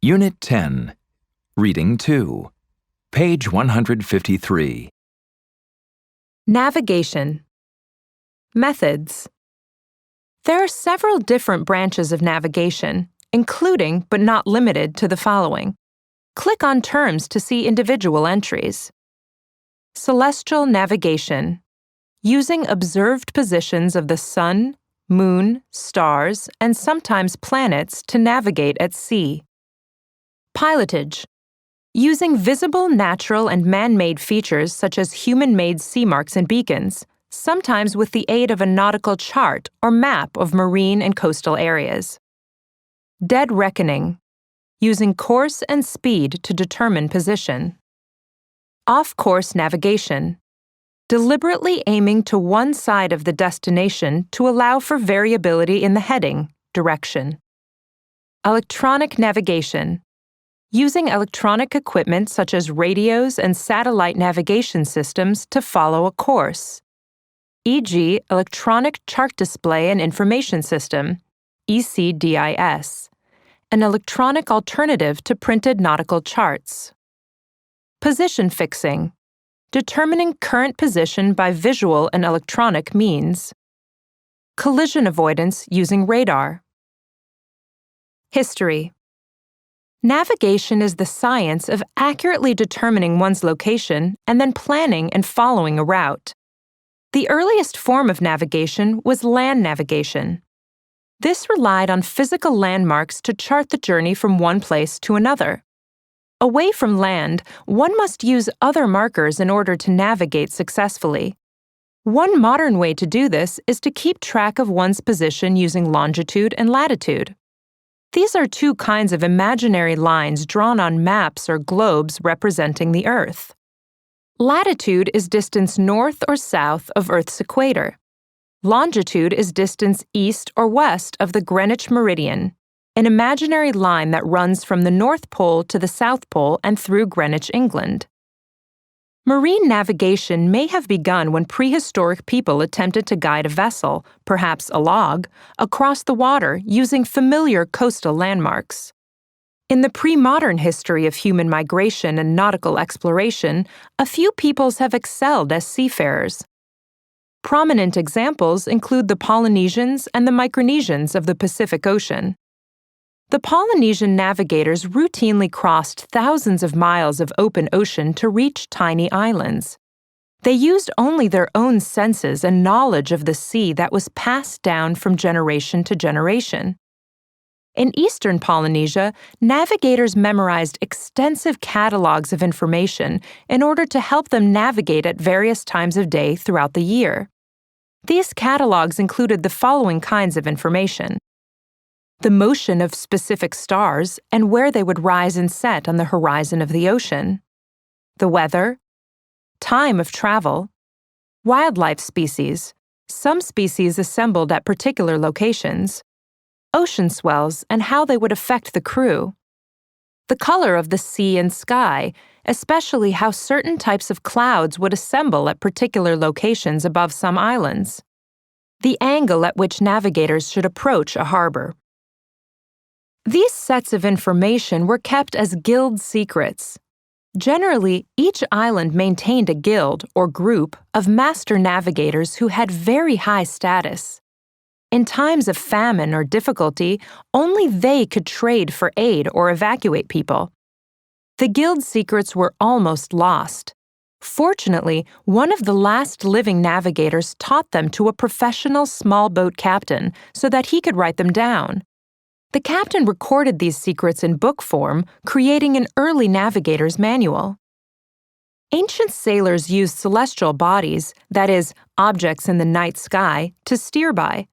Unit 10, Reading 2, page 153. Navigation. Methods. There are several different branches of navigation, including but not limited to the following. Click on terms to see individual entries. Celestial navigation. Using observed positions of the sun, moon, stars, and sometimes planets to navigate at sea. Pilotage. Using visible, natural, and man-made features such as human-made sea marks and beacons, sometimes with the aid of a nautical chart or map of marine and coastal areas. Dead reckoning. Using course and speed to determine position. Off-course navigation. Deliberately aiming to one side of the destination to allow for variability in the heading, direction. Electronic navigation. Using electronic equipment such as radios and satellite navigation systems to follow a course, e.g., Electronic Chart Display and Information System, ECDIS, an electronic alternative to printed nautical charts. Position fixing. Determining current position by visual and electronic means. Collision avoidance using radar. History. Navigation is the science of accurately determining one's location and then planning and following a route. The earliest form of navigation was land navigation. This relied on physical landmarks to chart the journey from one place to another. Away from land, one must use other markers in order to navigate successfully. One modern way to do this is to keep track of one's position using longitude and latitude. These are two kinds of imaginary lines drawn on maps or globes representing the Earth. Latitude is distance north or south of Earth's equator. Longitude is distance east or west of the Greenwich meridian, an imaginary line that runs from the North Pole to the South Pole and through Greenwich, England. Marine navigation may have begun when prehistoric people attempted to guide a vessel, perhaps a log, across the water using familiar coastal landmarks. In the pre-modern history of human migration and nautical exploration, a few peoples have excelled as seafarers. Prominent examples include the Polynesians and the Micronesians of the Pacific Ocean. The Polynesian navigators routinely crossed thousands of miles of open ocean to reach tiny islands. They used only their own senses and knowledge of the sea that was passed down from generation to generation. In eastern Polynesia, navigators memorized extensive catalogs of information in order to help them navigate at various times of day throughout the year. These catalogs included the following kinds of information: the motion of specific stars and where they would rise and set on the horizon of the ocean, the weather, time of travel, wildlife species, some species assembled at particular locations, ocean swells and how they would affect the crew, the color of the sea and sky, especially how certain types of clouds would assemble at particular locations above some islands, the angle at which navigators should approach a harbor. These sets of information were kept as guild secrets. Generally, each island maintained a guild or group of master navigators who had very high status. In times of famine or difficulty, only they could trade for aid or evacuate people. The guild secrets were almost lost. Fortunately, one of the last living navigators taught them to a professional small boat captain so that he could write them down. The captain recorded these secrets in book form, creating an early navigator's manual. Ancient sailors used celestial bodies, that is, objects in the night sky, to steer by.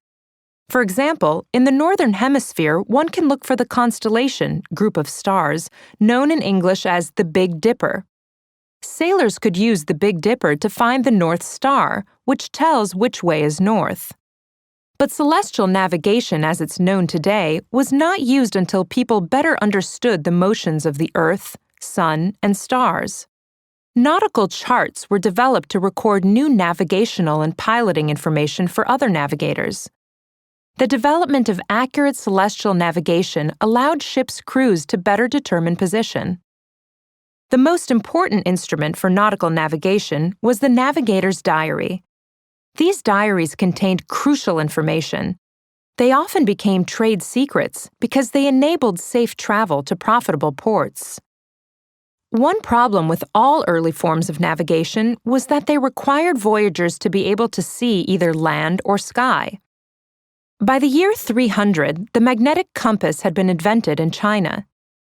For example, in the Northern Hemisphere, one can look for the constellation, group of stars, known in English as the Big Dipper. Sailors could use the Big Dipper to find the North Star, which tells which way is north. But celestial navigation as it's known today was not used until people better understood the motions of the Earth, Sun, and stars. Nautical charts were developed to record new navigational and piloting information for other navigators. The development of accurate celestial navigation allowed ships' crews to better determine position. The most important instrument for nautical navigation was the navigator's diary. These diaries contained crucial information. They often became trade secrets because they enabled safe travel to profitable ports. One problem with all early forms of navigation was that they required voyagers to be able to see either land or sky. By the year 300, the magnetic compass had been invented in China.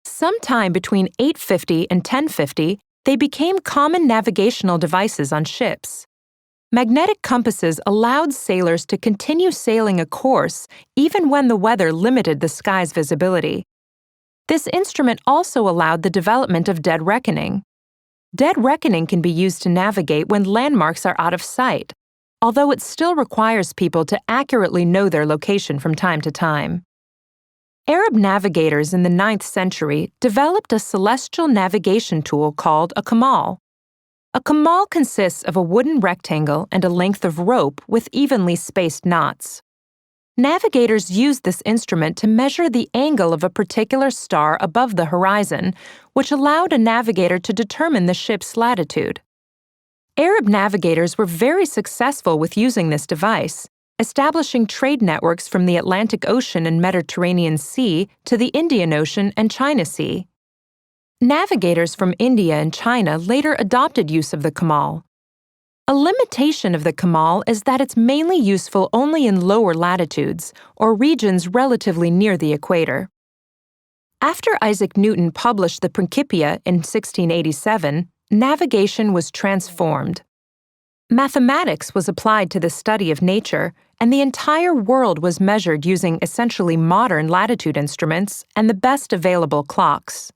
Sometime between 850 and 1050, they became common navigational devices on ships. Magnetic compasses allowed sailors to continue sailing a course even when the weather limited the sky's visibility. This instrument also allowed the development of dead reckoning. Dead reckoning can be used to navigate when landmarks are out of sight, although it still requires people to accurately know their location from time to time. Arab navigators in the 9th century developed a celestial navigation tool called a kamal. A kamal consists of a wooden rectangle and a length of rope with evenly spaced knots. Navigators used this instrument to measure the angle of a particular star above the horizon, which allowed a navigator to determine the ship's latitude. Arab navigators were very successful with using this device, establishing trade networks from the Atlantic Ocean and Mediterranean Sea to the Indian Ocean and China Sea. Navigators from India and China later adopted use of the kamal. A limitation of the kamal is that it's mainly useful only in lower latitudes or regions relatively near the equator. After Isaac Newton published the Principia in 1687, navigation was transformed. Mathematics was applied to the study of nature, and the entire world was measured using essentially modern latitude instruments and the best available clocks.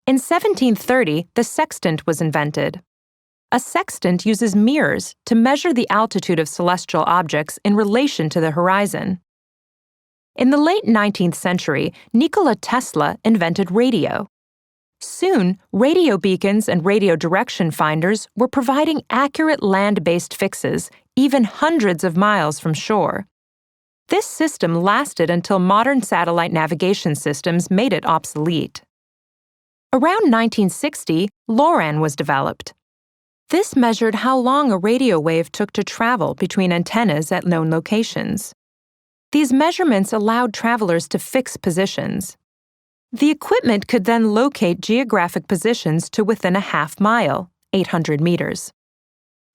In 1730, the sextant was invented. A sextant uses mirrors to measure the altitude of celestial objects in relation to the horizon. In the late 19th century, Nikola Tesla invented radio. Soon, radio beacons and radio direction finders were providing accurate land-based fixes, even hundreds of miles from shore. This system lasted until modern satellite navigation systems made it obsolete. Around 1960, LORAN was developed. This measured how long a radio wave took to travel between antennas at known locations. These measurements allowed travelers to fix positions. The equipment could then locate geographic positions to within a half mile, 800 meters.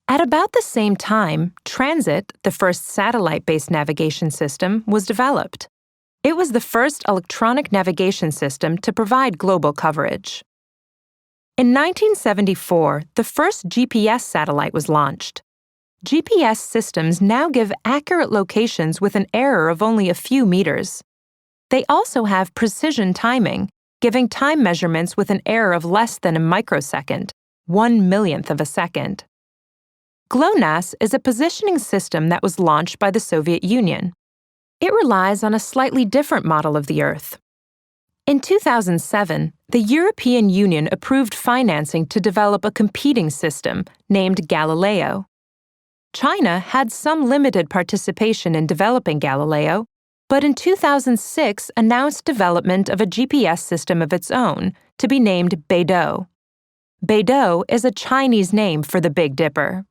At about the same time, Transit, the first satellite-based navigation system, was developed. It was the first electronic navigation system to provide global coverage. In 1974, the first GPS satellite was launched. GPS systems now give accurate locations with an error of only a few meters. They also have precision timing, giving time measurements with an error of less than a microsecond, 1/1,000,000th of a second. GLONASS is a positioning system that was launched by the Soviet Union. It relies on a slightly different model of the Earth. In 2007, the European Union approved financing to develop a competing system named Galileo. China had some limited participation in developing Galileo, but in 2006 announced development of a GPS system of its own, to be named Beidou. Beidou is a Chinese name for the Big Dipper.